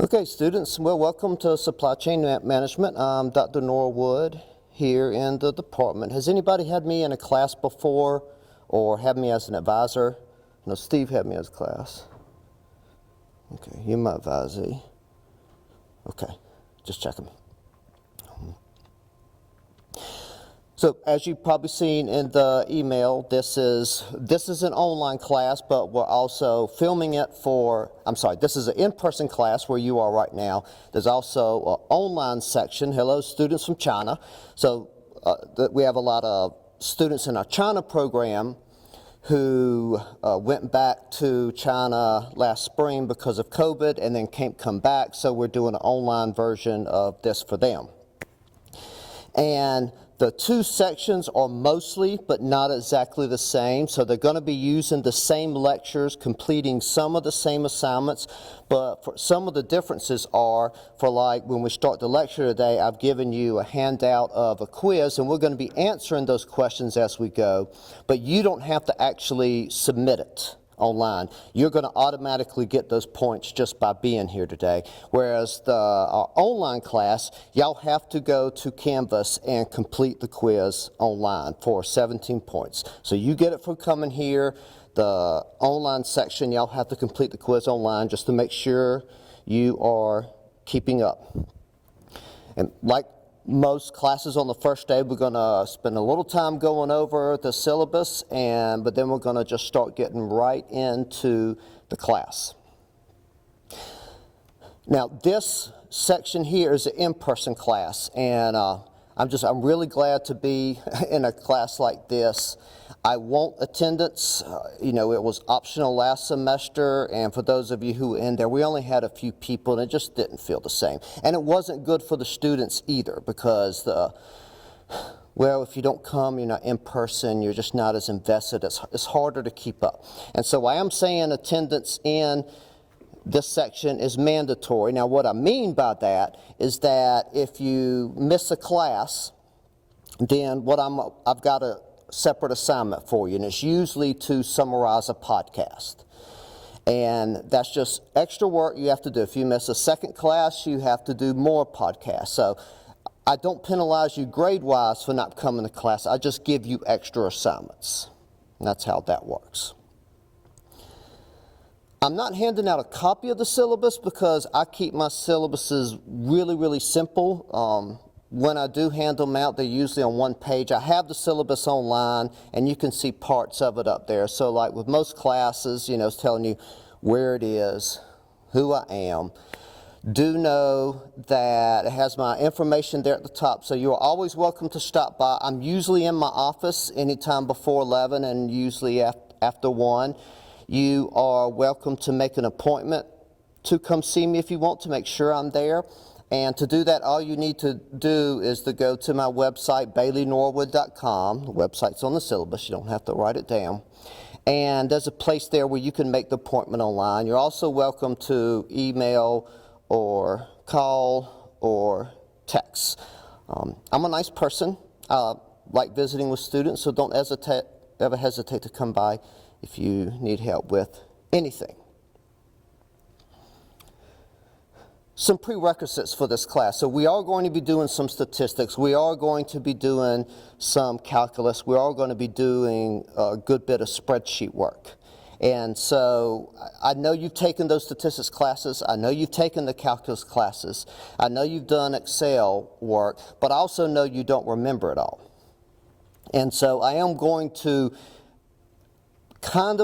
Okay, students, well, welcome to Supply Chain Management. I'm Dr. Norwood here in the department. Has anybody had me in a class before or had me as an advisor? No, Steve had me as class. Okay, you're my advisee. Okay, just checking. So as you've probably seen in the email, this is an online class, but we're also filming it this is an in-person class where you are right now. There's also an online section. Hello, students from China. So we have a lot of students in our China program who went back to China last spring because of COVID and then can't come back. So we're doing an online version of this for them. And the two sections are mostly, but not exactly the same. So they're going to be using the same lectures, completing some of the same assignments, but for some of the differences are, for like when we start the lecture today, I've given you a handout of a quiz, and we're going to be answering those questions as we go, but you don't have to actually submit it online. You're going to automatically get those points just by being here today. Whereas our online class, y'all have to go to Canvas and complete the quiz online for 17 points. So you get it for coming here. The online section, y'all have to complete the quiz online just to make sure you are keeping up. And like most classes on the first day, we're going to spend a little time going over the syllabus, but then we're going to just start getting right into the class. Now, this section here is an in-person class, and I'm really glad to be in a class like this. I want attendance. It was optional last semester, and for those of you who were in there, we only had a few people, and it just didn't feel the same. And it wasn't good for the students either, because if you don't come, you're not in person, you're just not as invested. It's harder to keep up. And so I am saying attendance in this section is mandatory. Now, what I mean by that is that if you miss a class, then I've got a separate assignment for you, and it's usually to summarize a podcast. And that's just extra work you have to do. If you miss a second class, you have to do more podcasts. So I don't penalize you grade-wise for not coming to class. I just give you extra assignments. And that's how that works. I'm not handing out a copy of the syllabus because I keep my syllabuses really, really simple. When I do hand them out, they're usually on one page. I have the syllabus online, and you can see parts of it up there. So like with most classes, it's telling you where it is, who I am. Do know that it has my information there at the top, so you're always welcome to stop by. I'm usually in my office anytime before 11 and usually after 1. You are welcome to make an appointment to come see me if you want to make sure I'm there. And to do that, all you need to do is to go to my website, baileynorwood.com. The website's on the syllabus. You don't have to write it down. And there's a place there where you can make the appointment online. You're also welcome to email or call or text. I'm a nice person. I like visiting with students, so don't ever hesitate to come by if you need help with anything. Some prerequisites for this class. So we are going to be doing some statistics. We are going to be doing some calculus. We are going to be doing a good bit of spreadsheet work. And so I know you've taken those statistics classes. I know you've taken the calculus classes. I know you've done Excel work, but I also know you don't remember it all. And so I am going to I'm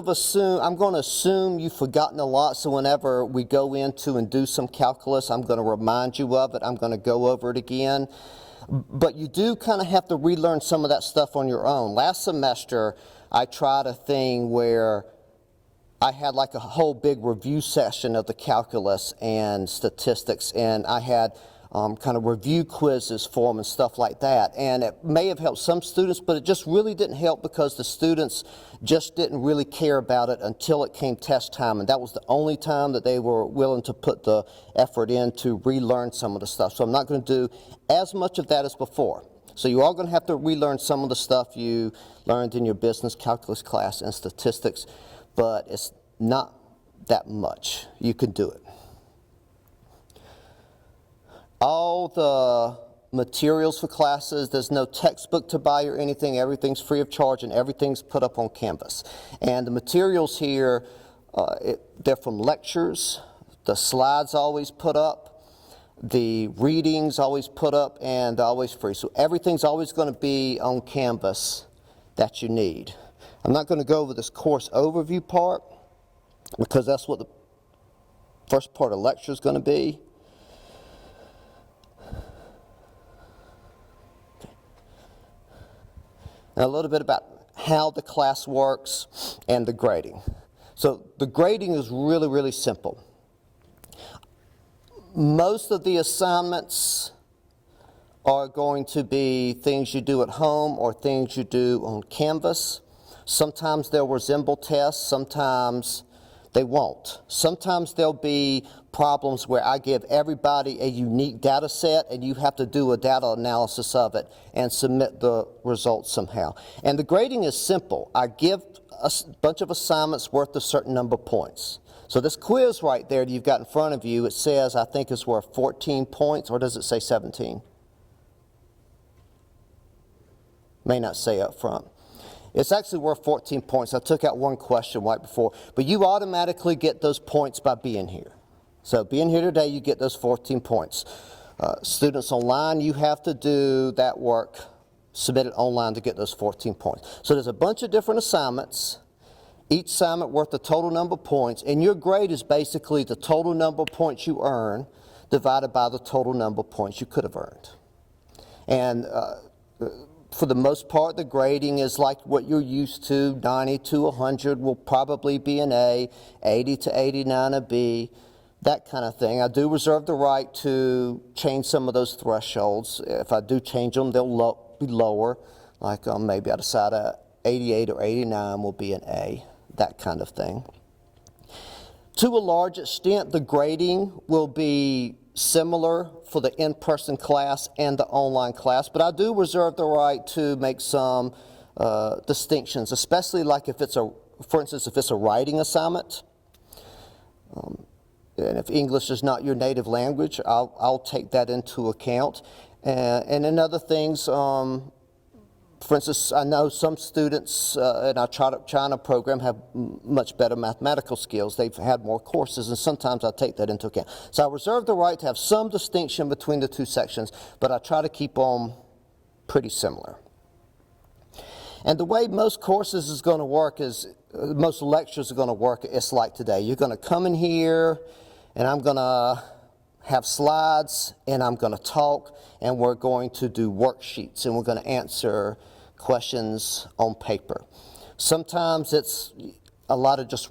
going to assume you've forgotten a lot, so whenever we go into and do some calculus, I'm going to remind you of it. I'm going to go over it again. But you do kind of have to relearn some of that stuff on your own. Last semester, I tried a thing where I had like a whole big review session of the calculus and statistics, and I had kind of review quizzes for them and stuff like that. And it may have helped some students, but it just really didn't help because the students just didn't really care about it until it came test time. And that was the only time that they were willing to put the effort in to relearn some of the stuff. So I'm not going to do as much of that as before. So you are going to have to relearn some of the stuff you learned in your business calculus class and statistics, but it's not that much. You can do it. all the materials for classes. There's no textbook to buy or anything. Everything's free of charge and everything's put up on Canvas. And the materials here, they're from lectures. The slides always put up. The readings always put up, and always free. So everything's always going to be on Canvas that you need. I'm not going to go over this course overview part because that's what the first part of the lecture is going to be. And a little bit about how the class works and the grading. So the grading is really, really simple. Most of the assignments are going to be things you do at home or things you do on Canvas. Sometimes they'll resemble tests, sometimes they won't. Sometimes there'll be problems where I give everybody a unique data set and you have to do a data analysis of it and submit the results somehow. And the grading is simple. I give a bunch of assignments worth a certain number of points. So this quiz right there that you've got in front of you, it says I think it's worth 14 points, or does it say 17? May not say up front. It's actually worth 14 points. I took out one question right before. But you automatically get those points by being here. So being here today, you get those 14 points. Students online, you have to do that work, submit it online to get those 14 points. So there's a bunch of different assignments, each assignment worth the total number of points, and your grade is basically the total number of points you earn divided by the total number of points you could have earned. And for the most part, the grading is like what you're used to. 90 to 100 will probably be an A, 80 to 89 a B, that kind of thing. I do reserve the right to change some of those thresholds. If I do change them, they'll be lower. Like maybe I decide 88 or 89 will be an A, that kind of thing. To a large extent, the grading will be similar for the in-person class and the online class, but I do reserve the right to make some distinctions, especially like if it's for instance, if it's a writing assignment, and if English is not your native language, I'll take that into account. And in other things, for instance, I know some students in our China program have much better mathematical skills. They've had more courses, and sometimes I take that into account. So I reserve the right to have some distinction between the two sections, but I try to keep them pretty similar. And the way most courses is going to work is, most lectures are going to work, it's like today. You're going to come in here, and I'm going to have slides, and I'm going to talk, and we're going to do worksheets, and we're going to answer questions on paper. Sometimes it's a lot of just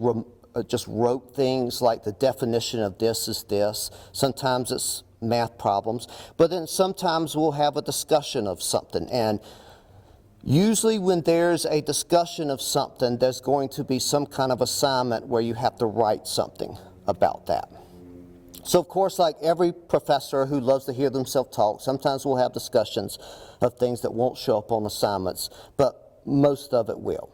rote things like the definition of this is this. Sometimes it's math problems, but then sometimes we'll have a discussion of something, and usually when there's a discussion of something, there's going to be some kind of assignment where you have to write something about that. So of course, like every professor who loves to hear themselves talk, sometimes we'll have discussions of things that won't show up on assignments, but most of it will.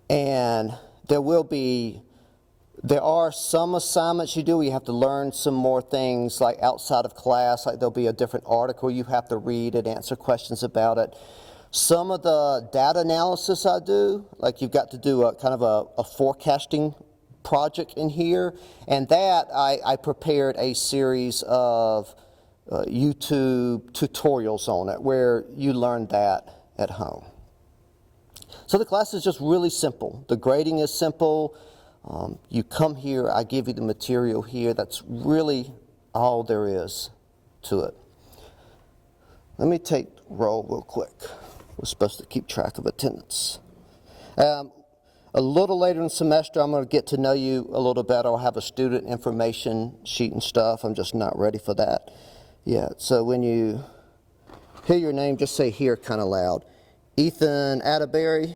And there are some assignments you do where you have to learn some more things like outside of class, like there'll be a different article you have to read and answer questions about it. Some of the data analysis I do, like you've got to do a kind of a forecasting project in here, and that I prepared a series of YouTube tutorials on it where you learn that at home. So the class is just really simple. The grading is simple. You come here, I give you the material here. That's really all there is to it. Let me take roll real quick. We're supposed to keep track of attendance. A little later in the semester, I'm going to get to know you a little better. I'll have a student information sheet and stuff. I'm just not ready for that yet. So when you hear your name, just say here kind of loud. Ethan Atterbury.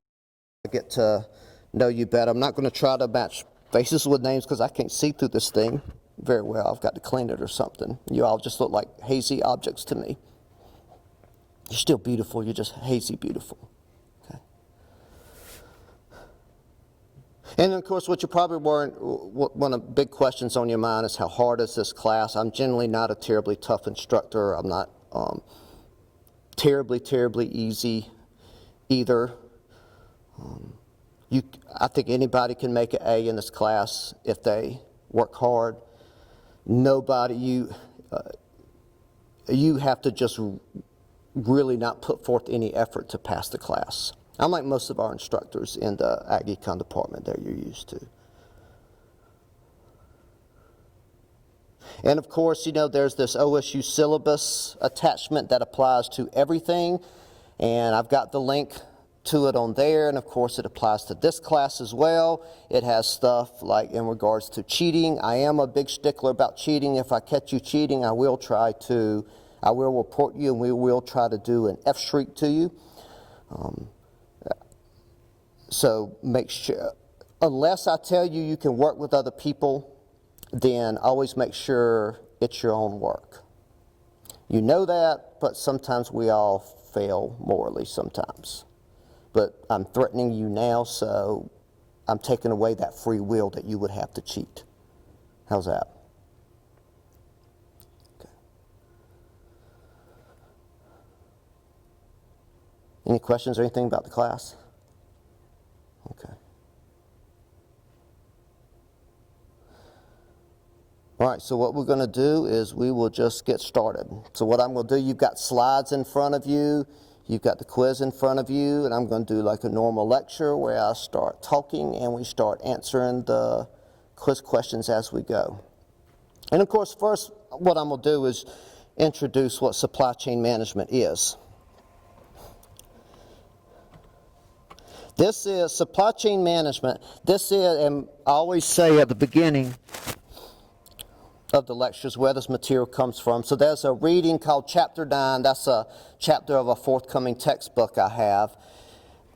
I get to know you better. I'm not going to try to match faces with names because I can't see through this thing very well. I've got to clean it or something. You all just look like hazy objects to me. You're still beautiful. You're just hazy beautiful. And of course, what you probably weren't, one of the big questions on your mind is how hard is this class? I'm generally not a terribly tough instructor. I'm not terribly easy either. I think anybody can make an A in this class if they work hard. Nobody, you have to just really not put forth any effort to pass the class. Unlike most of our instructors in the Ag Econ department that you're used to. And of course, you know, there's this OSU syllabus attachment that applies to everything. And I've got the link to it on there. And of course, it applies to this class as well. It has stuff like in regards to cheating. I am a big stickler about cheating. If I catch you cheating, I will report you, and we will try to do an F-shriek to you. So make sure, unless I tell you you can work with other people, then always make sure it's your own work. You know that, but sometimes we all fail morally sometimes. But I'm threatening you now, so I'm taking away that free will that you would have to cheat. How's that? Okay. Any questions or anything about the class? Okay. All right, so what we're going to do is we will just get started. So what I'm going to do, you've got slides in front of you, you've got the quiz in front of you, and I'm going to do like a normal lecture where I start talking and we start answering the quiz questions as we go. And of course, first, what I'm going to do is introduce what supply chain management is. This is supply chain management. This is, and I always say at the beginning of the lectures where this material comes from. So there's a reading called Chapter 9. That's a chapter of a forthcoming textbook I have.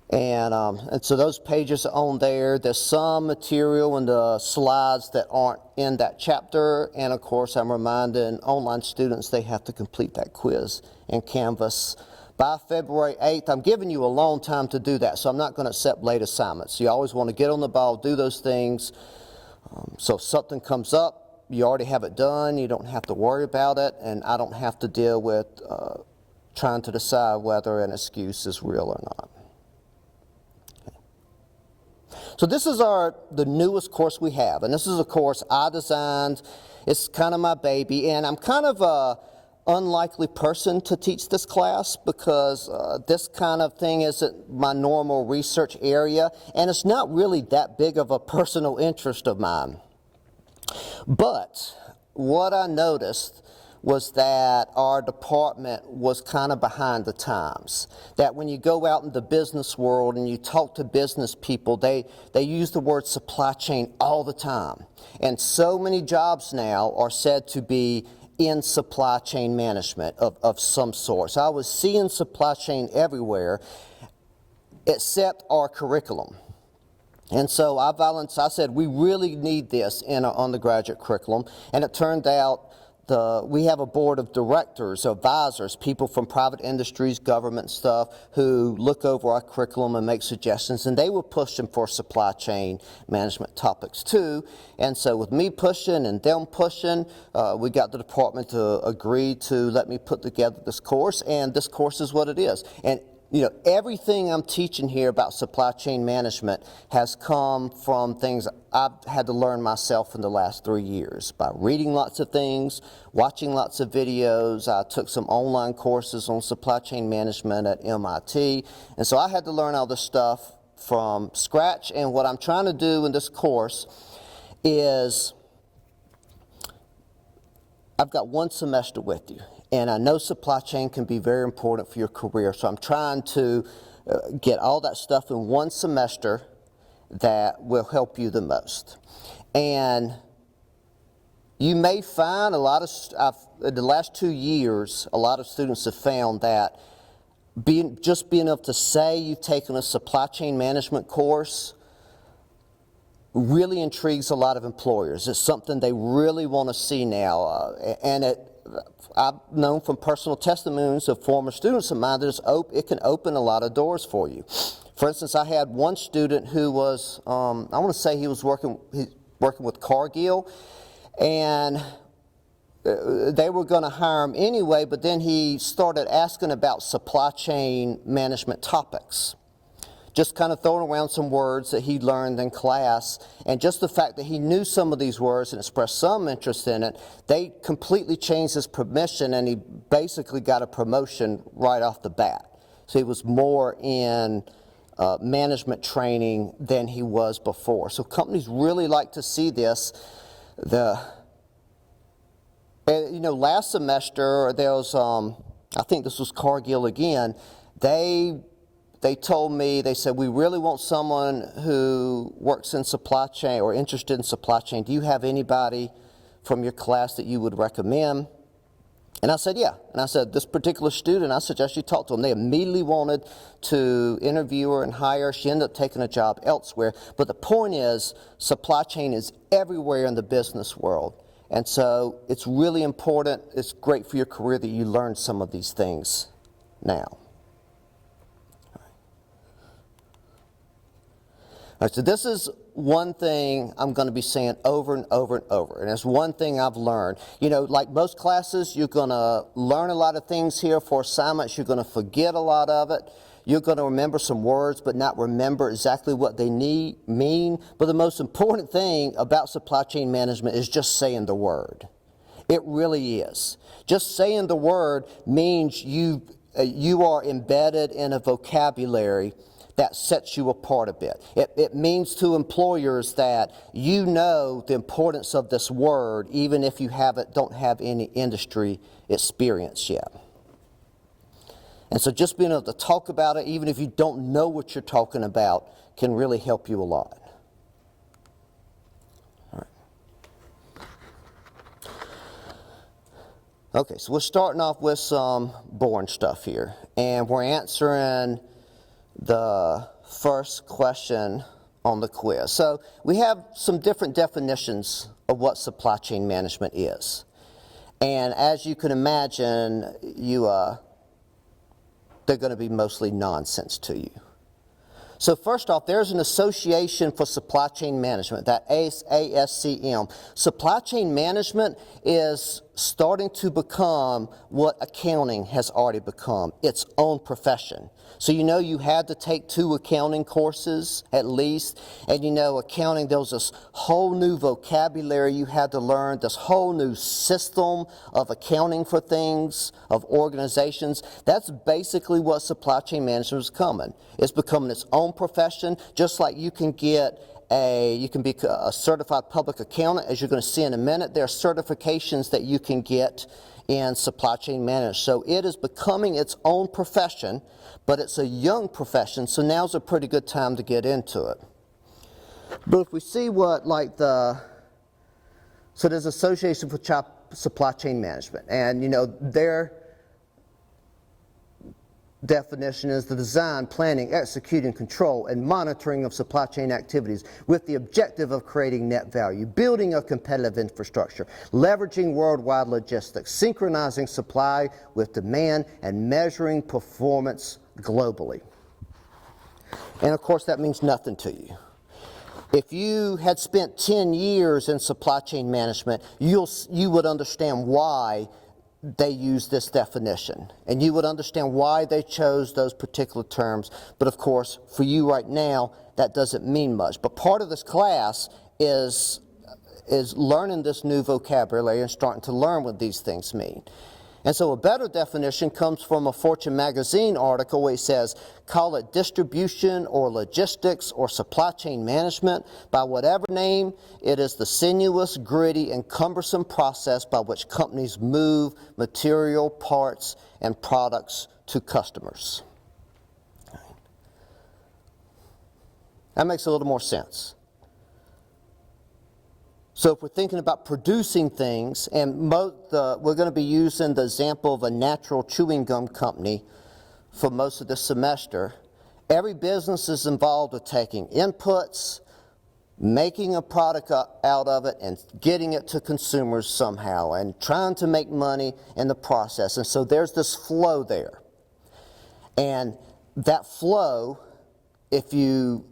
And so those pages are on there. There's some material in the slides that aren't in that chapter. And of course, I'm reminding online students they have to complete that quiz in Canvas by February 8th. I'm giving you a long time to do that, so I'm not going to accept late assignments. You always want to get on the ball, do those things. So if something comes up, you already have it done. You don't have to worry about it, and I don't have to deal with trying to decide whether an excuse is real or not. Okay. So this is the newest course we have, and this is a course I designed. It's kind of my baby, and I'm kind of a unlikely person to teach this class because this kind of thing isn't my normal research area, and it's not really that big of a personal interest of mine. But what I noticed was that our department was kind of behind the times. That when you go out in the business world and you talk to business people, they use the word supply chain all the time. And so many jobs now are said to be in supply chain management of some sort. So I was seeing supply chain everywhere except our curriculum. And so I said we really need this in our undergraduate curriculum. And it turned out we have a board of directors, advisors, people from private industries, government stuff, who look over our curriculum and make suggestions, and they were pushing for supply chain management topics too. And so with me pushing and them pushing, we got the department to agree to let me put together this course, and this course is what it is. And you know, everything I'm teaching here about supply chain management has come from things I've had to learn myself in the last 3 years by reading lots of things, watching lots of videos. I took some online courses on supply chain management at MIT. And so I had to learn all this stuff from scratch. And what I'm trying to do in this course is I've got 1 semester with you. And I know supply chain can be very important for your career, so I'm trying to get all that stuff in 1 semester that will help you the most. And you may find in the last 2 years, a lot of students have found that just being able to say you've taken a supply chain management course really intrigues a lot of employers. It's something they really want to see now, I've known from personal testimonies of former students of mine that it can open a lot of doors for you. For instance, I had one student who was, I want to say he was working with Cargill, and they were going to hire him anyway, but then he started asking about supply chain management topics. Just kind of throwing around some words that he learned in class, and just the fact that he knew some of these words and expressed some interest in it, they completely changed his permission, and he basically got a promotion right off the bat. So he was more in management training than he was before. So companies really like to see this. Last semester there was, I think this was Cargill again, they told me, they said, we really want someone who works in supply chain or interested in supply chain. Do you have anybody from your class that you would recommend? And I said, yeah. And I said, this particular student, I suggest you talk to them. They immediately wanted to interview her and hire her. She ended up taking a job elsewhere. But the point is, supply chain is everywhere in the business world. And so it's really important, it's great for your career that you learn some of these things now. All right, so this is one thing I'm going to be saying over and over and over, and it's one thing I've learned. Like most classes, you're going to learn a lot of things here. For assignments, you're going to forget a lot of it. You're going to remember some words, but not remember exactly what they mean. But the most important thing about supply chain management is just saying the word. It really is. Just saying the word means you are embedded in a vocabulary that sets you apart a bit. It means to employers that you know the importance of this word, even if you don't have any industry experience yet. And so just being able to talk about it, even if you don't know what you're talking about, can really help you a lot. All right. Okay, so we're starting off with some boring stuff here, and we're answering the first question on the quiz. So we have some different definitions of what supply chain management is. And as you can imagine, they're going to be mostly nonsense to you. So first off, there's an association for supply chain management, that ASCM. Supply chain management is starting to become what accounting has already become, its own profession. So you had to take 2 accounting courses at least, and accounting, there was this whole new vocabulary you had to learn, this whole new system of accounting for things, of organizations. That's basically what supply chain management is becoming. It's becoming its own profession, just like you can be a certified public accountant, as you're going to see in a minute. There are certifications that you can get in supply chain management. So it is becoming its own profession, but it's a young profession, so now's a pretty good time to get into it. But if we see so there's Association for Supply Chain Management, and their definition is the design, planning, executing, control, and monitoring of supply chain activities with the objective of creating net value, building a competitive infrastructure, leveraging worldwide logistics, synchronizing supply with demand, and measuring performance globally. And of course, that means nothing to you. If you had spent 10 years in supply chain management, you would understand why they use this definition, and you would understand why they chose those particular terms. But of course, for you right now, that doesn't mean much. But part of this class is learning this new vocabulary and starting to learn what these things mean. And so a better definition comes from a Fortune magazine article where it says, call it distribution or logistics or supply chain management. By whatever name, it is the sinuous, gritty, and cumbersome process by which companies move material, parts, and products to customers. That makes a little more sense. So if we're thinking about producing things, and we're going to be using the example of a natural chewing gum company for most of this semester, every business is involved with taking inputs, making a product out of it, and getting it to consumers somehow, and trying to make money in the process. And so there's this flow there. And that flow if you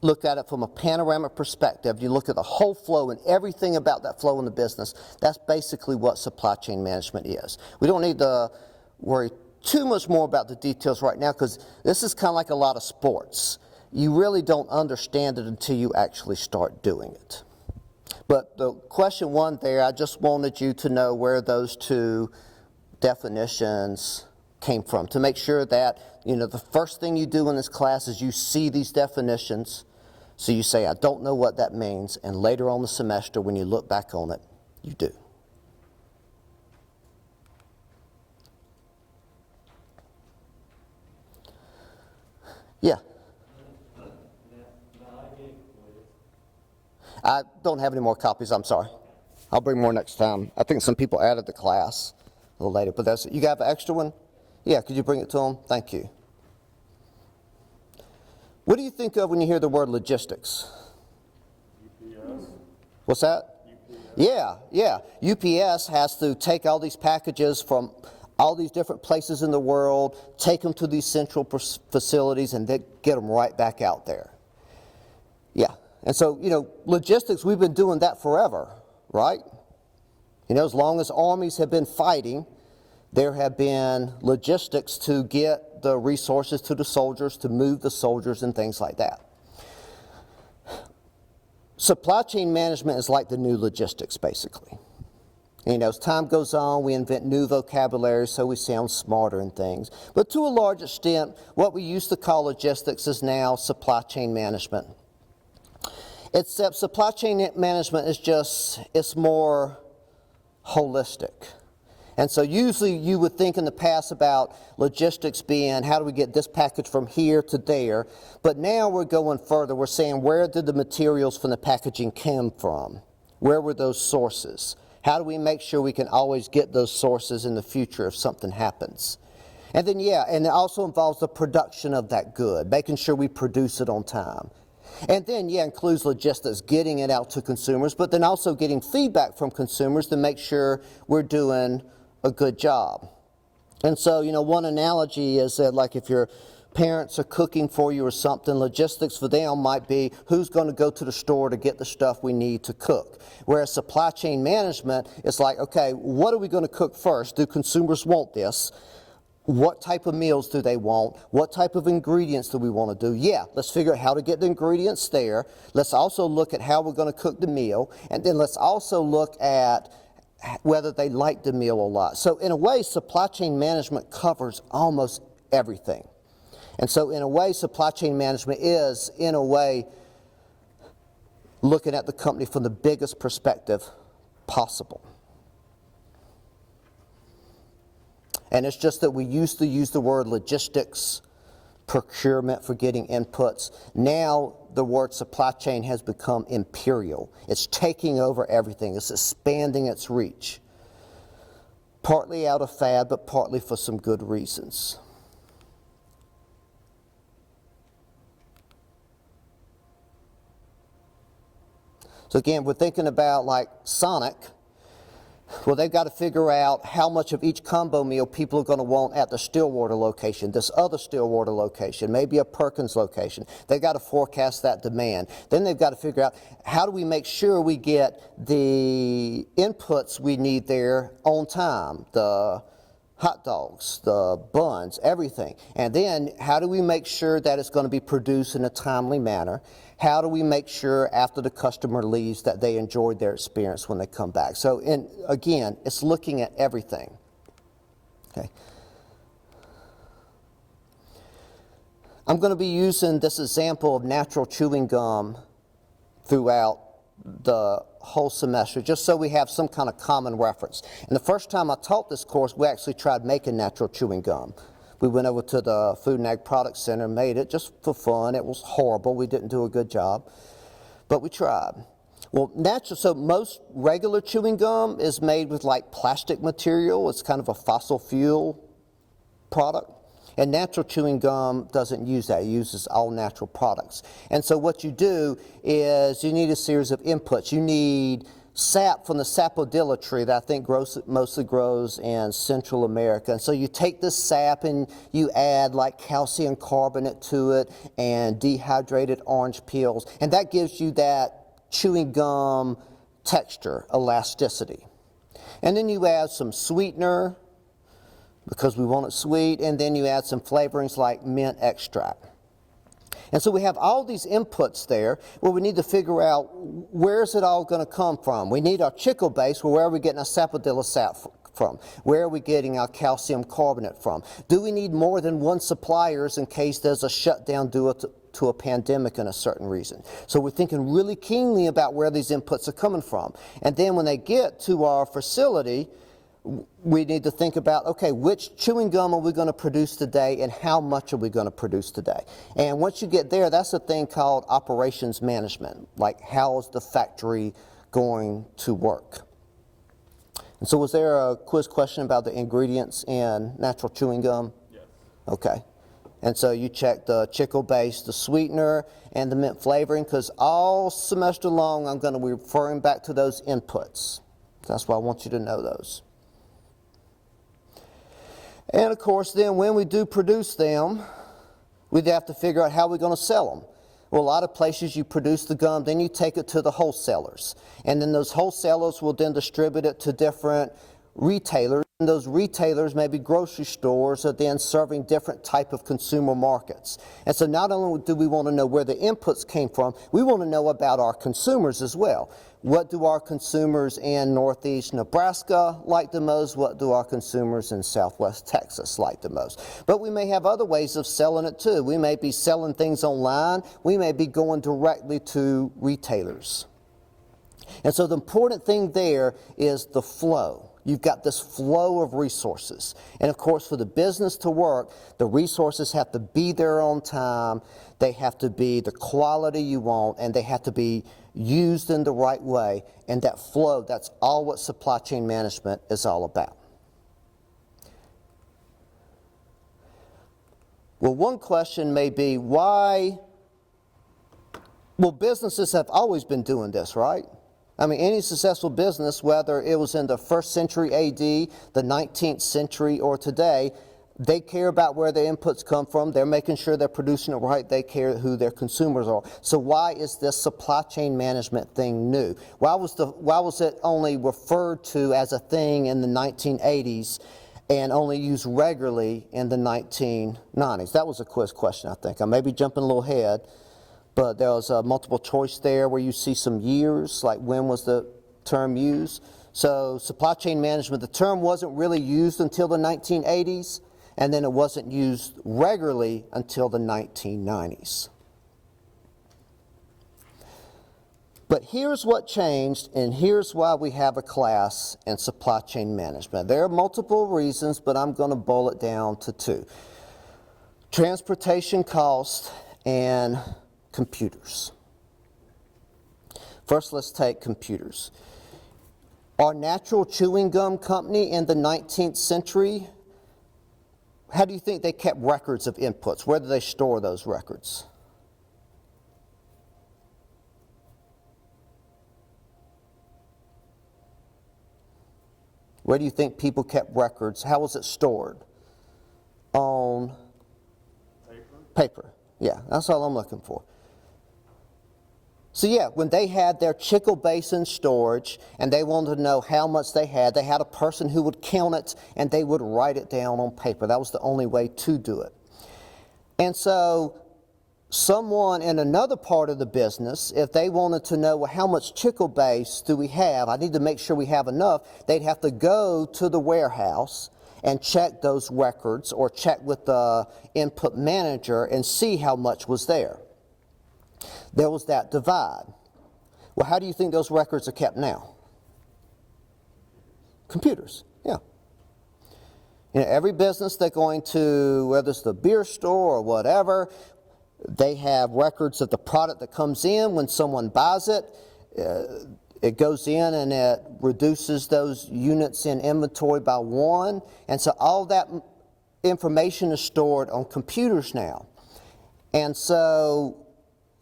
look at it from a panoramic perspective, you look at the whole flow and everything about that flow in the business, that's basically what supply chain management is. We don't need to worry too much more about the details right now because this is kind of like a lot of sports. You really don't understand it until you actually start doing it. But the question one there, I just wanted you to know where those two definitions came from, to make sure that, the first thing you do in this class is you see these definitions, so you say, I don't know what that means, and later on the semester when you look back on it, you do. Yeah. I don't have any more copies, I'm sorry. I'll bring more next time. I think some people added the class a little later, but that's it. You got an extra one? Yeah, could you bring it to them? Thank you. What do you think of when you hear the word logistics? UPS. What's that? UPS. Yeah. UPS has to take all these packages from all these different places in the world, take them to these central facilities, and then get them right back out there. Yeah. And so, logistics, we've been doing that forever, right? As long as armies have been fighting, there have been logistics to get the resources to the soldiers, to move the soldiers and things like that. Supply chain management is like the new logistics, basically. As time goes on, we invent new vocabulary so we sound smarter and things. But to a large extent, what we used to call logistics is now supply chain management. Except supply chain management it's more holistic. And so usually you would think in the past about logistics being how do we get this package from here to there, but now we're going further. We're saying where did the materials from the packaging come from? Where were those sources? How do we make sure we can always get those sources in the future if something happens? And then and it also involves the production of that good, making sure we produce it on time. And then, includes logistics, getting it out to consumers, but then also getting feedback from consumers to make sure we're doing a good job. And so, one analogy is that, like, if your parents are cooking for you or something, logistics for them might be who's going to go to the store to get the stuff we need to cook. Whereas supply chain management is like, okay, what are we going to cook first? Do consumers want this? What type of meals do they want? What type of ingredients do we want to do? Let's figure out how to get the ingredients there. Let's also look at how we're going to cook the meal. And then let's also look at whether they like the meal or not. So in a way, supply chain management covers almost everything. And so in a way, supply chain management is, in a way, looking at the company from the biggest perspective possible. And it's just that we used to use the word logistics, procurement for getting inputs. Now the word supply chain has become imperial. It's taking over everything. It's expanding its reach. Partly out of fad, but partly for some good reasons. So again, we're thinking about like Sonic. Well, they've got to figure out how much of each combo meal people are going to want at the Stillwater location, this other Stillwater location, maybe a Perkins location. They've got to forecast that demand. Then they've got to figure out how do we make sure we get the inputs we need there on time, the hot dogs, the buns, everything. And then how do we make sure that it's going to be produced in a timely manner? How do we make sure after the customer leaves that they enjoyed their experience when they come back? So again, it's looking at everything. Okay. I'm going to be using this example of natural chewing gum throughout the whole semester, just so we have some kind of common reference. And the first time I taught this course, we actually tried making natural chewing gum. We went over to the Food and Ag Product Center and made it just for fun. It was horrible. We didn't do a good job, but we tried. Well, so most regular chewing gum is made with like plastic material. It's kind of a fossil fuel product. And natural chewing gum doesn't use that. It uses all natural products. And so what you do is you need a series of inputs. You need sap from the sapodilla tree that I think mostly grows in Central America. And so you take this sap and you add like calcium carbonate to it and dehydrated orange peels, and that gives you that chewing gum texture, elasticity. And then you add some sweetener because we want it sweet, and then you add some flavorings like mint extract. And so we have all these inputs there where we need to figure out where's it all going to come from. We need our chicle base, where are we getting our sapodilla sap from? Where are we getting our calcium carbonate from? Do we need more than one suppliers in case there's a shutdown due to a pandemic in a certain region? So we're thinking really keenly about where these inputs are coming from. And then when they get to our facility, we need to think about, okay, which chewing gum are we going to produce today and how much are we going to produce today? And once you get there, that's a thing called operations management, like how is the factory going to work? And so was there a quiz question about the ingredients in natural chewing gum? Yes. Okay. And so you check the chicle base, the sweetener, and the mint flavoring, because all semester long I'm going to be referring back to those inputs. That's why I want you to know those. And of course, then when we do produce them, we'd have to figure out how we're going to sell them. Well, a lot of places you produce the gum, then you take it to the wholesalers. And then those wholesalers will then distribute it to different retailers. And those retailers, maybe grocery stores, are then serving different type of consumer markets. And so not only do we want to know where the inputs came from, we want to know about our consumers as well. What do our consumers in Northeast Nebraska like the most? What do our consumers in Southwest Texas like the most? But we may have other ways of selling it too. We may be selling things online. We may be going directly to retailers. And so the important thing there is the flow. You've got this flow of resources. And of course, for the business to work, the resources have to be there on time, they have to be the quality you want, and they have to be used in the right way. And that flow, that's all what supply chain management is all about. Well, one question may be, why? Well, businesses have always been doing this, right? I mean, any successful business, whether it was in the 1st century AD, the 19th century, or today, they care about where their inputs come from. They're making sure they're producing it right. They care who their consumers are. So why is this supply chain management thing new? Why was it only referred to as a thing in the 1980s and only used regularly in the 1990s? That was a quiz question, I think. I may be jumping a little ahead. But there was a multiple choice there where you see some years, like when was the term used. So supply chain management, the term wasn't really used until the 1980s, and then it wasn't used regularly until the 1990s. But here's what changed, and here's why we have a class in supply chain management. There are multiple reasons, but I'm going to boil it down to 2. Transportation cost and computers. First, let's take computers. Our natural chewing gum company in the 19th century, how do you think they kept records of inputs? Where do they store those records? Where do you think people kept records? How was it stored? On paper. Yeah, that's all I'm looking for. So yeah, when they had their chicle base in storage and they wanted to know how much they had a person who would count it and they would write it down on paper. That was the only way to do it. And so someone in another part of the business, if they wanted to know, well, how much chicle base do we have? I need to make sure we have enough. They'd have to go to the warehouse and check those records or check with the input manager and see how much was there. There was that divide. Well, how do you think those records are kept now? Computers, yeah. You know, every business they're going to, whether it's the beer store or whatever, they have records of the product that comes in when someone buys it. It goes in and it reduces those units in inventory by 1. And so all that information is stored on computers now. And so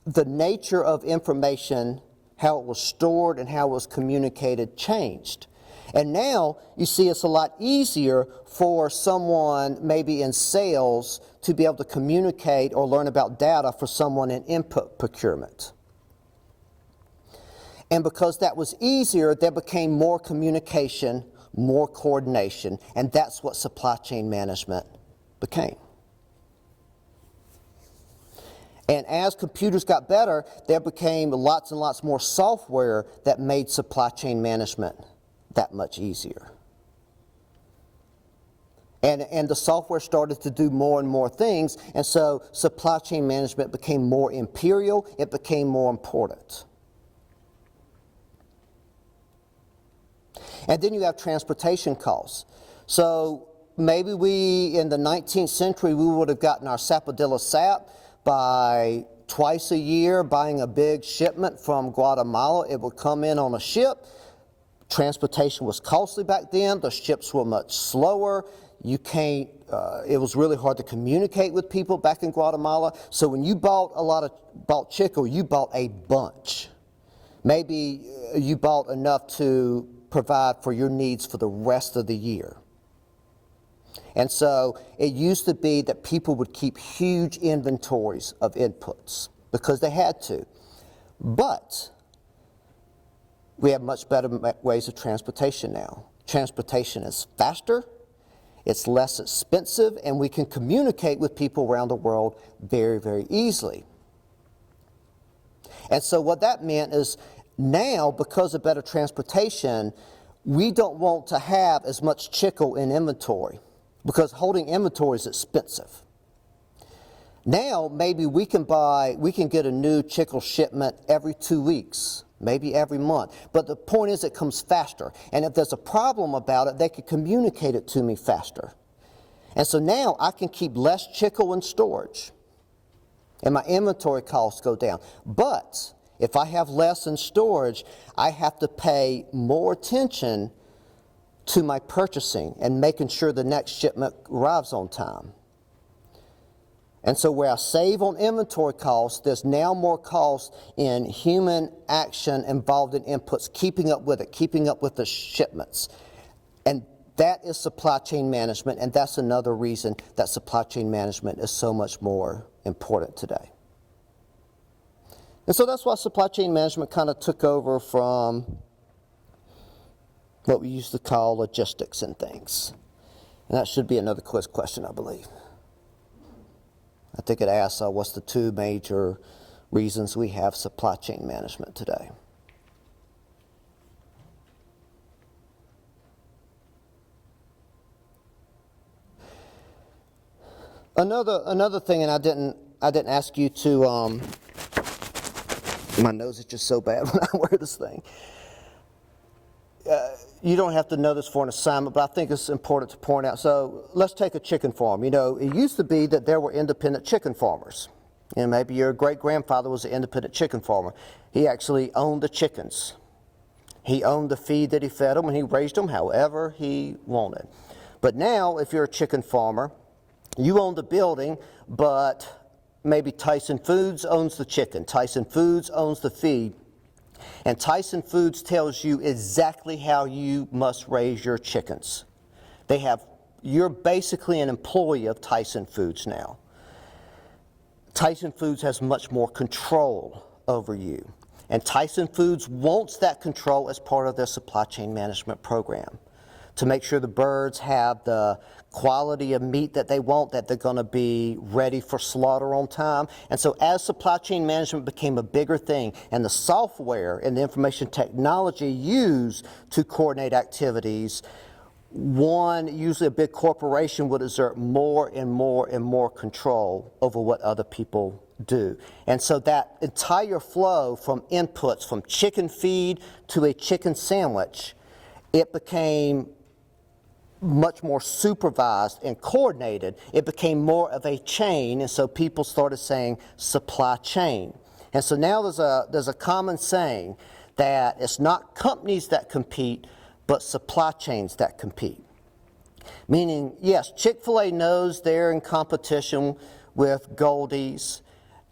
the nature of information how it was stored, and how it was communicated changed. And now you see it's a lot easier for someone maybe in sales to be able to communicate or learn about data for someone in input procurement. And because that was easier, there became more communication, more coordination, and that's what supply chain management became. And as computers got better, there became lots and lots more software that made supply chain management that much easier. And the software started to do more and more things, and so supply chain management became more imperial, it became more important. And then you have transportation costs. So maybe in the 19th century, we would have gotten our sapodilla sap by twice a year, buying a big shipment from Guatemala. It would come in on a ship. Transportation was costly back then. The ships were much slower. It was really hard to communicate with people back in Guatemala. So when you bought chicle, you bought a bunch. Maybe you bought enough to provide for your needs for the rest of the year. And so it used to be that people would keep huge inventories of inputs because they had to. But we have much better ways of transportation now. Transportation is faster, it's less expensive, and we can communicate with people around the world very, very easily. And so what that meant is now, because of better transportation, we don't want to have as much chicle in inventory because holding inventory is expensive. Now, maybe we can get a new chicle shipment every 2 weeks, maybe every month. But the point is it comes faster. And if there's a problem about it, they can communicate it to me faster. And so now I can keep less chicle in storage and my inventory costs go down. But if I have less in storage, I have to pay more attention to my purchasing and making sure the next shipment arrives on time. And so where I save on inventory costs, there's now more cost in human action involved in inputs, keeping up with the shipments. And that is supply chain management, and that's another reason that supply chain management is so much more important today. And so that's why supply chain management kind of took over from what we used to call logistics and things. And that should be another quiz question, I believe. I think it asks what's the two major reasons we have supply chain management today. Another thing, and I didn't ask you to. My nose is just so bad when I wear this thing. You don't have to know this for an assignment, but I think it's important to point out. So let's take a chicken farm. You know, it used to be that there were independent chicken farmers. And maybe your great-grandfather was an independent chicken farmer. He actually owned the chickens. He owned the feed that he fed them, and he raised them however he wanted. But now, if you're a chicken farmer, you own the building, but maybe Tyson Foods owns the chicken. Tyson Foods owns the feed. And Tyson Foods tells you exactly how you must raise your chickens. You're basically an employee of Tyson Foods now. Tyson Foods has much more control over you. And Tyson Foods wants that control as part of their supply chain management program, to make sure the birds have the quality of meat that they want, that they're going to be ready for slaughter on time. And so as supply chain management became a bigger thing, and the software and the information technology used to coordinate activities, usually a big corporation, would exert more and more and more control over what other people do. And so that entire flow from inputs, from chicken feed to a chicken sandwich, it became much more supervised and coordinated. It became more of a chain, and so people started saying supply chain. And so now there's a common saying that it's not companies that compete, but supply chains that compete. Meaning, yes, Chick-fil-A knows they're in competition with Goldie's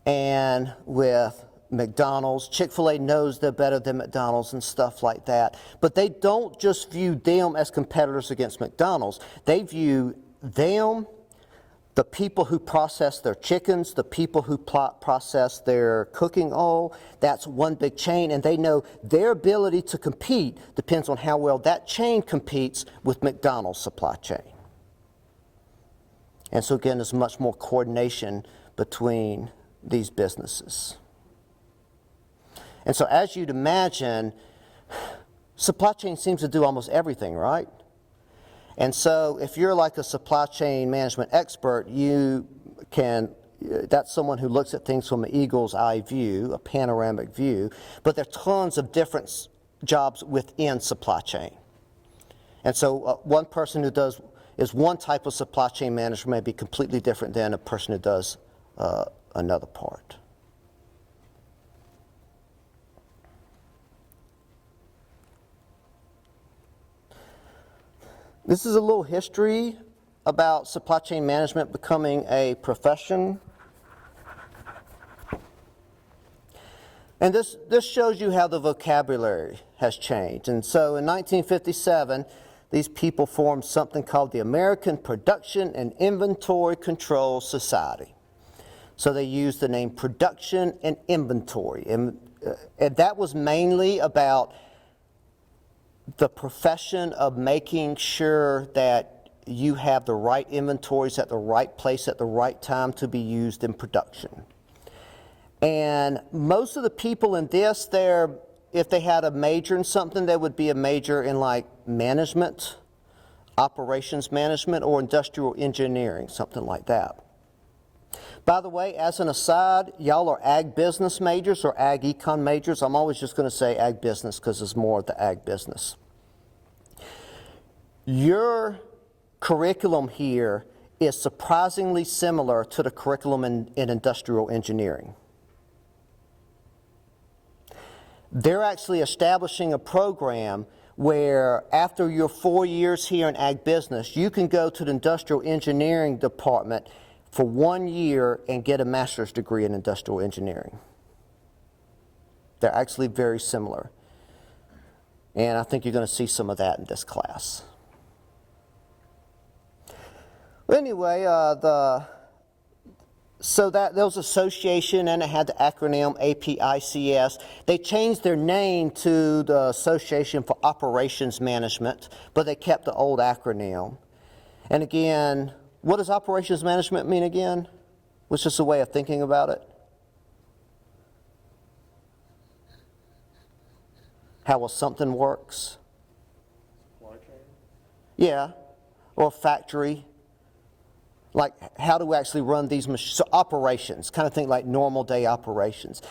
and with McDonald's. Chick-fil-A knows they're better than McDonald's and stuff like that. But they don't just view them as competitors against McDonald's. They view them, the people who process their chickens, the people who process their cooking oil, that's one big chain, and they know their ability to compete depends on how well that chain competes with McDonald's supply chain. And so again, there's much more coordination between these businesses. And so as you'd imagine, supply chain seems to do almost everything, right? And so if you're like a supply chain management expert, that's someone who looks at things from an eagle's eye view, a panoramic view, but there are tons of different jobs within supply chain. And so one person who is one type of supply chain manager may be completely different than a person who does another part. This is a little history about supply chain management becoming a profession. And this shows you how the vocabulary has changed. And so in 1957, these people formed something called the American Production and Inventory Control Society. So they used the name production and inventory. And that was mainly about the profession of making sure that you have the right inventories at the right place at the right time to be used in production. And most of the people in this, if they had a major in something, they would be a major in like management, operations management, or industrial engineering, something like that. By the way, as an aside, y'all are ag business majors or ag econ majors. I'm always just going to say ag business because it's more of the ag business. Your curriculum here is surprisingly similar to the curriculum in industrial engineering. They're actually establishing a program where after your 4 years here in ag business, you can go to the industrial engineering department for 1 year and get a master's degree in industrial engineering. They're actually very similar. And I think you're going to see some of that in this class. Anyway, so that there was association, and it had the acronym APICS. They changed their name to the Association for Operations Management, but they kept the old acronym. And again, what does operations management mean again? What's just a way of thinking about it? How something works? Supply chain? Yeah, or factory. Like, how do we actually run these machines? So operations, kind of think like normal day operations.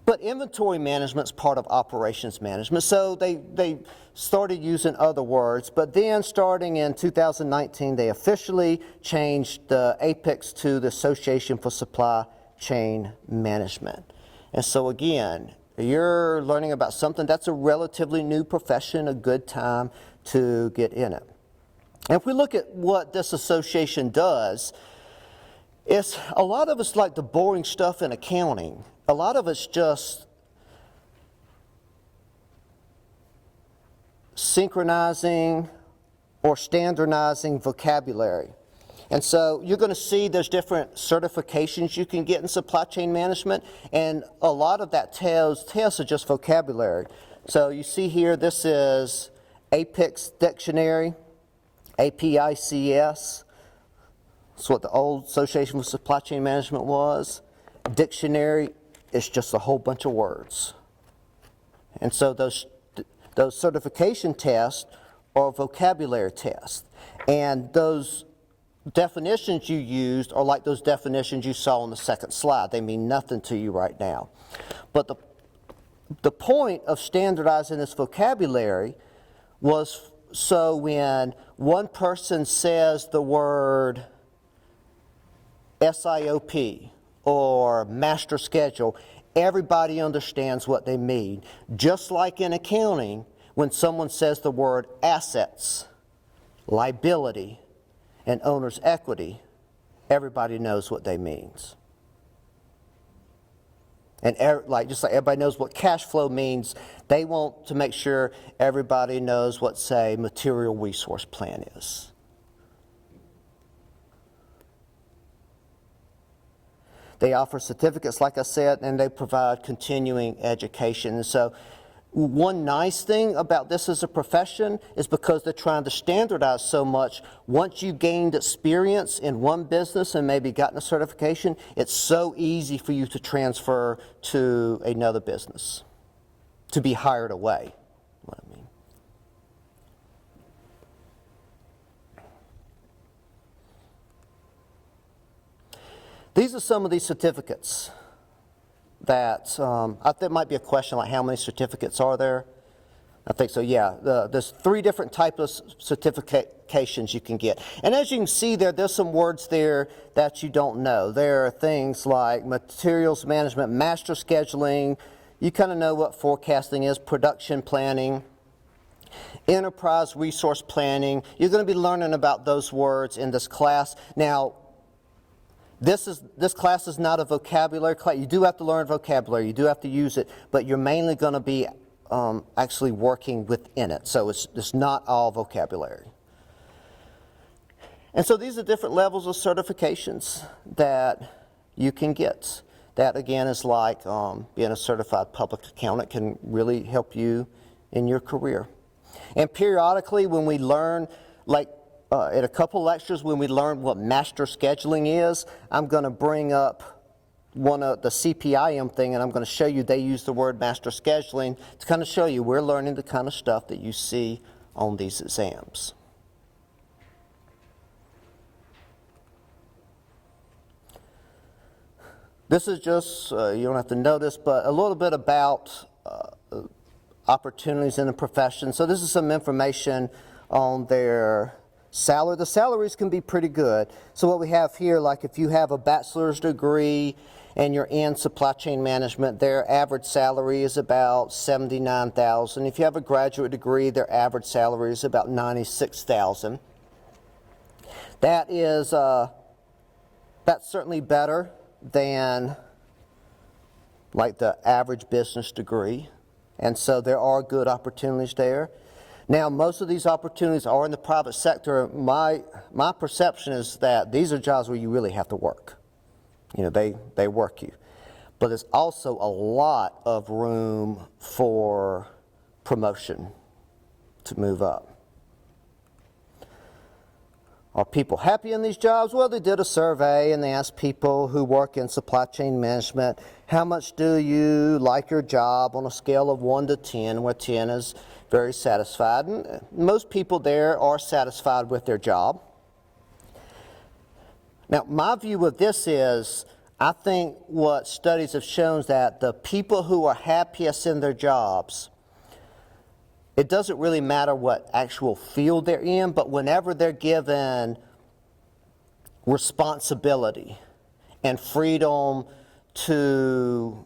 But inventory management is part of operations management. So they started using other words. But then starting in 2019, they officially changed the APEX to the Association for Supply Chain Management. And so again, you're learning about something that's a relatively new profession, a good time to get in it. And if we look at what this association does, it's a lot of it's like the boring stuff in accounting. A lot of it's just synchronizing or standardizing vocabulary. And so you're going to see there's different certifications you can get in supply chain management, and a lot of that tests are just vocabulary. So you see here, this is APEX Dictionary, APICS. That's what the old Association for Supply Chain Management was. Dictionary is just a whole bunch of words. And so those certification tests are vocabulary tests. And those definitions you used are like those definitions you saw on the second slide. They mean nothing to you right now. But the point of standardizing this vocabulary was so when one person says the word SIOP or master schedule, everybody understands what they mean. Just like in accounting, when someone says the word assets, liability, and owner's equity, everybody knows what they mean. And just like everybody knows what cash flow means, they want to make sure everybody knows what, say, material resource plan is. They offer certificates, like I said, and they provide continuing education. And so one nice thing about this as a profession is because they're trying to standardize so much, once you gained experience in one business and maybe gotten a certification, it's so easy for you to transfer to another business, to be hired away, what I mean. These are some of these certificates that, I think might be a question like how many certificates are there? I think so, yeah. There's 3 different types of certifications you can get. And as you can see there, there's some words there that you don't know. There are things like materials management, master scheduling. You kind of know what forecasting is, production planning, enterprise resource planning. You're going to be learning about those words in this class. Now, this class is not a vocabulary class. You do have to learn vocabulary. You do have to use it, but you're mainly going to be actually working within it. So it's not all vocabulary. And so these are different levels of certifications that you can get. That, again, is like being a certified public accountant can really help you in your career. And periodically when we learn, like, in a couple lectures when we learn what master scheduling is, I'm going to bring up one of the CPIM thing, and I'm going to show you they use the word master scheduling to kind of show you we're learning the kind of stuff that you see on these exams. This is just, you don't have to know this, but a little bit about opportunities in the profession. So this is some information on their salary. The salaries can be pretty good. So what we have here, like if you have a bachelor's degree and you're in supply chain management, their average salary is about $79,000. If you have a graduate degree, their average salary is about $96,000. That is, that's certainly better than like the average business degree. And so there are good opportunities there. Now, most of these opportunities are in the private sector. My perception is that these are jobs where you really have to work. You know, they work you. But there's also a lot of room for promotion to move up. Are people happy in these jobs? Well, they did a survey and they asked people who work in supply chain management, how much do you like your job on a scale of 1 to 10, where 10 is very satisfied. And most people there are satisfied with their job. Now, my view of this is, I think what studies have shown is that the people who are happiest in their jobs, it doesn't really matter what actual field they're in, but whenever they're given responsibility and freedom to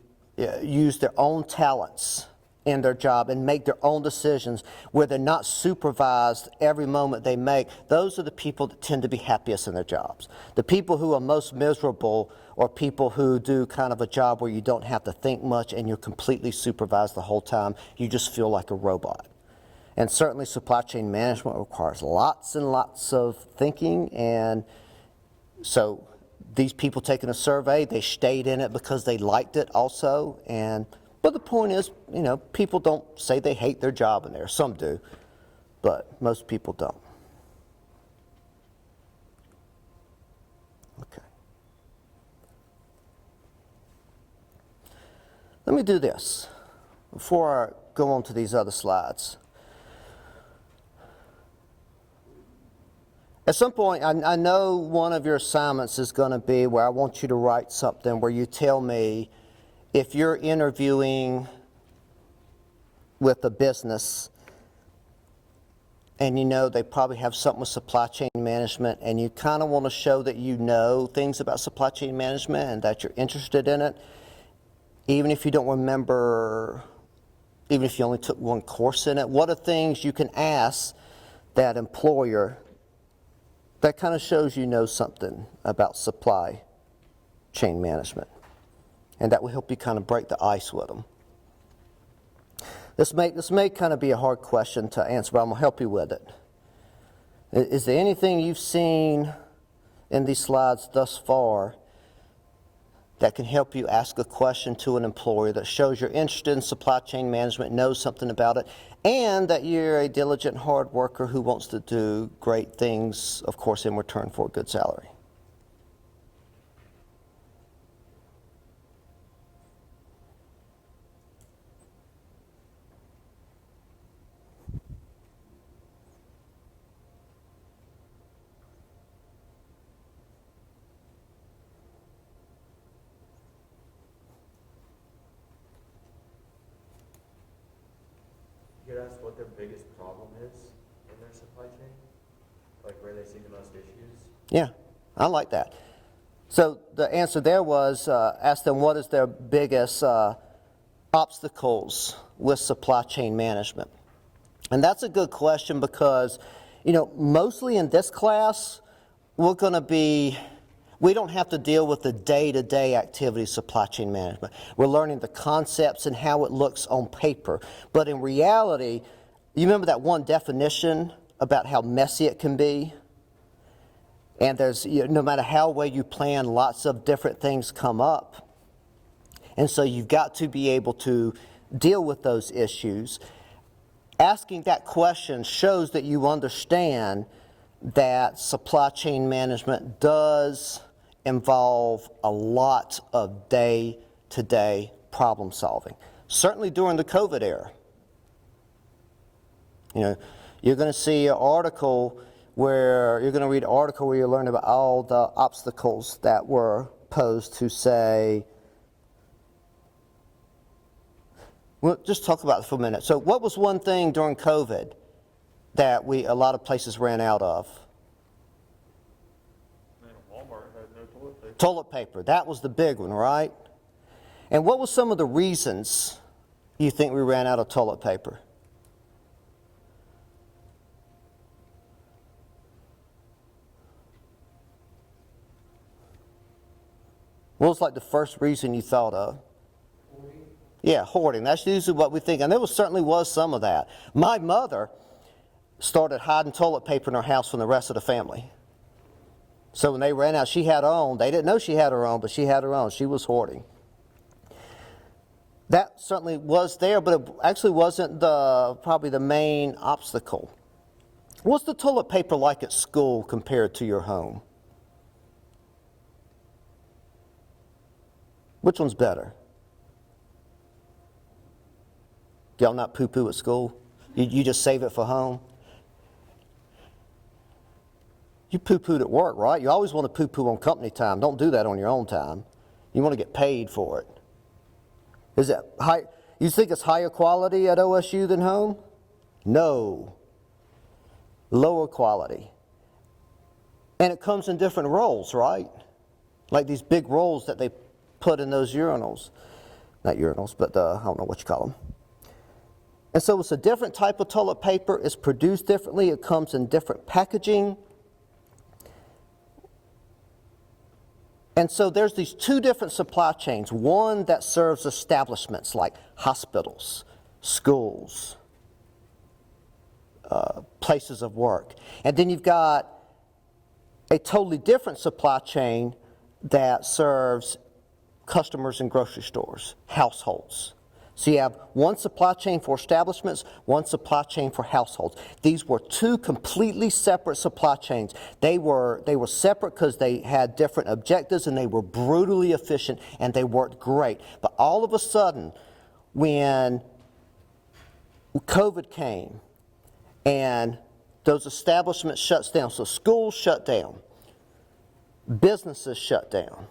use their own talents in their job and make their own decisions, where they're not supervised every moment they make, those are the people that tend to be happiest in their jobs. The people who are most miserable are people who do kind of a job where you don't have to think much and you're completely supervised the whole time. You just feel like a robot. And certainly supply chain management requires lots and lots of thinking, and so these people taking a survey, they stayed in it because they liked it also. But the point is, you know, people don't say they hate their job in there. Some do, but most people don't. Okay. Let me do this before I go on to these other slides. At some point, I know one of your assignments is going to be where I want you to write something where you tell me if you're interviewing with a business and you know they probably have something with supply chain management and you kind of want to show that you know things about supply chain management and that you're interested in it, even if you don't remember, even if you only took one course in it, what are things you can ask that employer that kind of shows you know something about supply chain management? And that will help you kind of break the ice with them. This may kind of be a hard question to answer, but I'm going to help you with it. Is there anything you've seen in these slides thus far that can help you ask a question to an employer that shows you're interested in supply chain management, knows something about it, and that you're a diligent, hard worker who wants to do great things, of course, in return for a good salary? You get asked what their biggest problem is in their supply chain? Like where they see the most issues? Yeah, I like that. So the answer there was, ask them what is their biggest obstacles with supply chain management. And that's a good question because, mostly in this class, we don't have to deal with the day-to-day activities of supply chain management. We're learning the concepts and how it looks on paper. But in reality, you remember that one definition about how messy it can be? And there's, no matter how well you plan, lots of different things come up. And so you've got to be able to deal with those issues. Asking that question shows that you understand that supply chain management does involve a lot of day-to-day problem solving. Certainly during the COVID era. You're going to see an article where you're going to read an article where you learn about all the obstacles that were posed to say, well, just talk about it for a minute. So what was one thing during COVID that a lot of places ran out of? Walmart had no toilet paper. Toilet paper, that was the big one, right? And what were some of the reasons you think we ran out of toilet paper? What was like the first reason you thought of? Hoarding. Yeah, hoarding. That's usually what we think. And there certainly was some of that. My mother started hiding toilet paper in her house from the rest of the family. So when they ran out, she had her own. They didn't know she had her own, but she had her own. She was hoarding. That certainly was there, but it actually wasn't probably the main obstacle. What's the toilet paper like at school compared to your home? Which one's better? Do y'all not poo-poo at school? You just save it for home? You poo-pooed at work, right? You always want to poo-poo on company time. Don't do that on your own time. You want to get paid for it. Is it high? You think it's higher quality at OSU than home? No. Lower quality. And it comes in different rolls, right? Like these big rolls that they put in those urinals. Not urinals, but I don't know what you call them. And so it's a different type of toilet paper. It's produced differently. It comes in different packaging. And so there's these two different supply chains. One that serves establishments like hospitals, schools, places of work. And then you've got a totally different supply chain that serves customers in grocery stores, households. So you have one supply chain for establishments, one supply chain for households. These were two completely separate supply chains. They were separate because they had different objectives and they were brutally efficient and they worked great. But all of a sudden, when COVID came and those establishments shut down, so schools shut down, businesses shut down,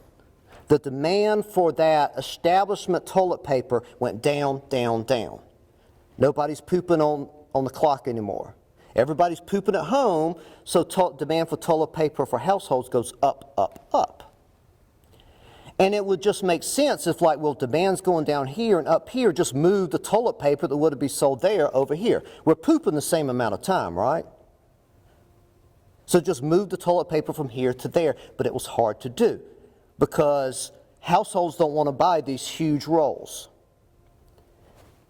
the demand for that establishment toilet paper went down, down, down. Nobody's pooping on the clock anymore. Everybody's pooping at home, so demand for toilet paper for households goes up, up, up. And it would just make sense if demand's going down here and up here, just move the toilet paper that would be sold there over here. We're pooping the same amount of time, right? So just move the toilet paper from here to there, but it was hard to do. Because households don't want to buy these huge rolls.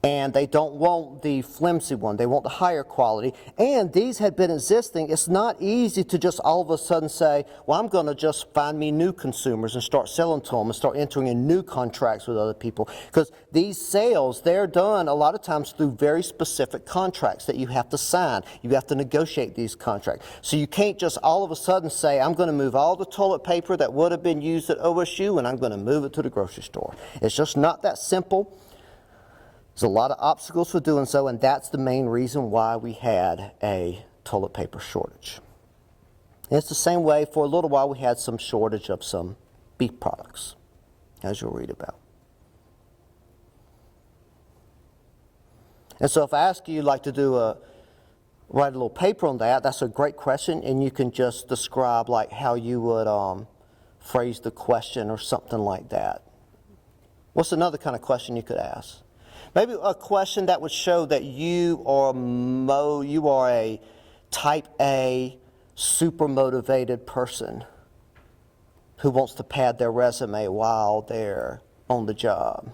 And they don't want the flimsy one. They want the higher quality. And these had been existing. It's not easy to just all of a sudden say, well, I'm going to just find me new consumers and start selling to them and start entering in new contracts with other people. Because these sales, they're done a lot of times through very specific contracts that you have to sign. You have to negotiate these contracts. So you can't just all of a sudden say, I'm going to move all the toilet paper that would have been used at OSU and I'm going to move it to the grocery store. It's just not that simple. There's a lot of obstacles for doing so, and that's the main reason why we had a toilet paper shortage. And it's the same way for a little while we had some shortage of some beef products, as you'll read about. And so if I ask you like to write a little paper on that, that's a great question, and you can just describe like how you would phrase the question or something like that. What's another kind of question you could ask? Maybe a question that would show that you are a type A, super motivated person who wants to pad their resume while they're on the job.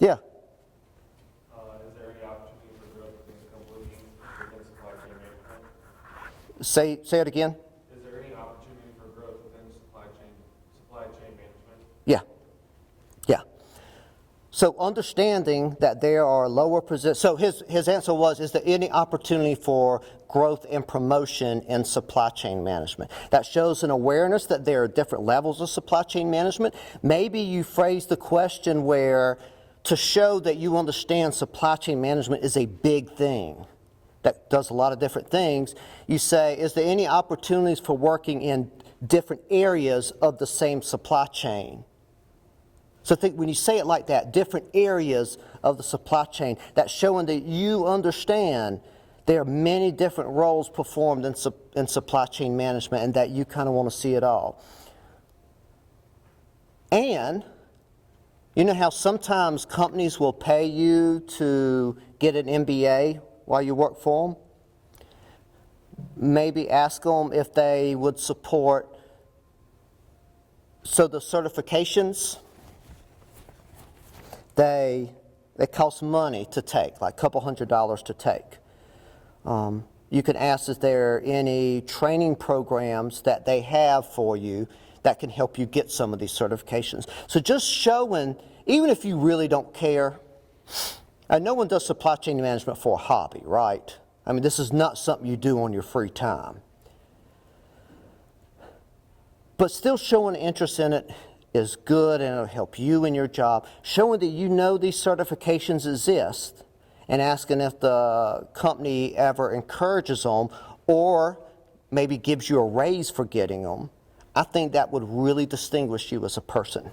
Yeah. Is there any opportunity for growth within the company within supply chain management? Say it again. Is there any opportunity for growth within supply chain management? Yeah. So understanding that there are lower positions. So his answer was, is there any opportunity for growth and promotion in supply chain management? That shows an awareness that there are different levels of supply chain management. Maybe you phrase the question where to show that you understand supply chain management is a big thing that does a lot of different things. You say, is there any opportunities for working in different areas of the same supply chain? So think when you say it like that, different areas of the supply chain, that's showing that you understand there are many different roles performed in supply chain management and that you kind of want to see it all. And you know how sometimes companies will pay you to get an MBA while you work for them? Maybe ask them if they would support, so the certifications, they cost money to take, like a couple $100s to take. You can ask if there are any training programs that they have for you that can help you get some of these certifications. So just showing, even if you really don't care, no one does supply chain management for a hobby, right? I mean, this is not something you do on your free time. But still showing interest in it is good, and it'll help you in your job. Showing that you know these certifications exist and asking if the company ever encourages them or maybe gives you a raise for getting them, I think that would really distinguish you as a person.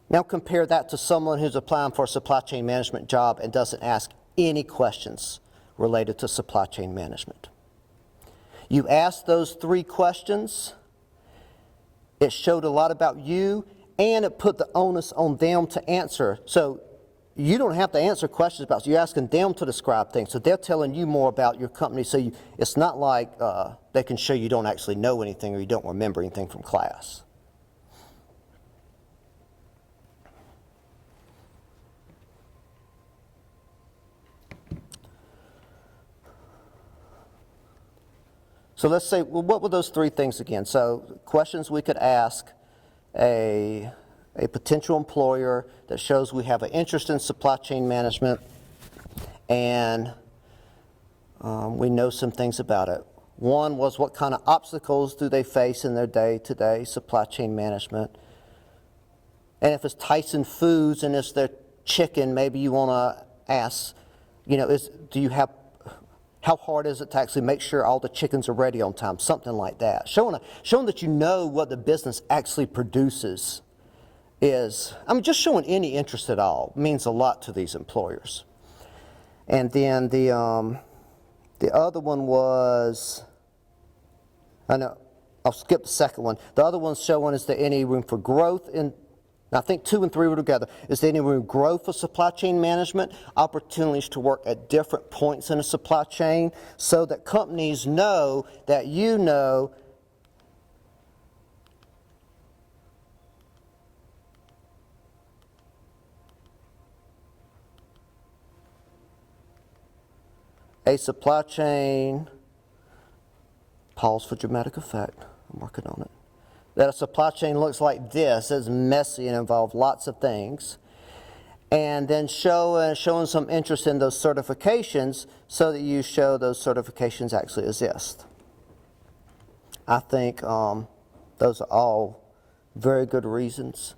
Now compare that to someone who's applying for a supply chain management job and doesn't ask any questions related to supply chain management. You asked those 3 questions, it showed a lot about you, and it put the onus on them to answer. So you don't have to answer questions about it. You're asking them to describe things. So they're telling you more about your company. So it's not like they can show you don't actually know anything or you don't remember anything from class. So let's say, well, what were those 3 things again? So questions we could ask a potential employer that shows we have an interest in supply chain management and we know some things about it. One was, what kind of obstacles do they face in their day-to-day supply chain management? And if it's Tyson Foods and it's their chicken, maybe you want to ask, how hard is it to actually make sure all the chickens are ready on time? Something like that. Showing that you know what the business actually produces just showing any interest at all means a lot to these employers. And then the other one was, I'll skip the second one. The other one's showing is there any room for growth And I think 2 and 3 were together. Is there any room to grow for supply chain management? Opportunities to work at different points in a supply chain so that companies know that you know a supply chain, pause for dramatic effect, I'm working on it, that a supply chain looks like this, it's messy and involves lots of things, and then showing some interest in those certifications so that you show those certifications actually exist. I think those are all very good reasons,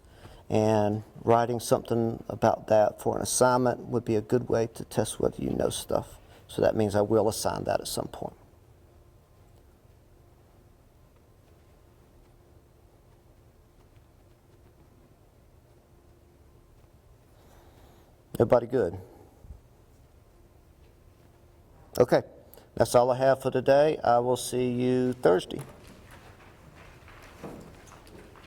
and writing something about that for an assignment would be a good way to test whether you know stuff. So that means I will assign that at some point. Everybody good? Okay, that's all I have for today. I will see you Thursday.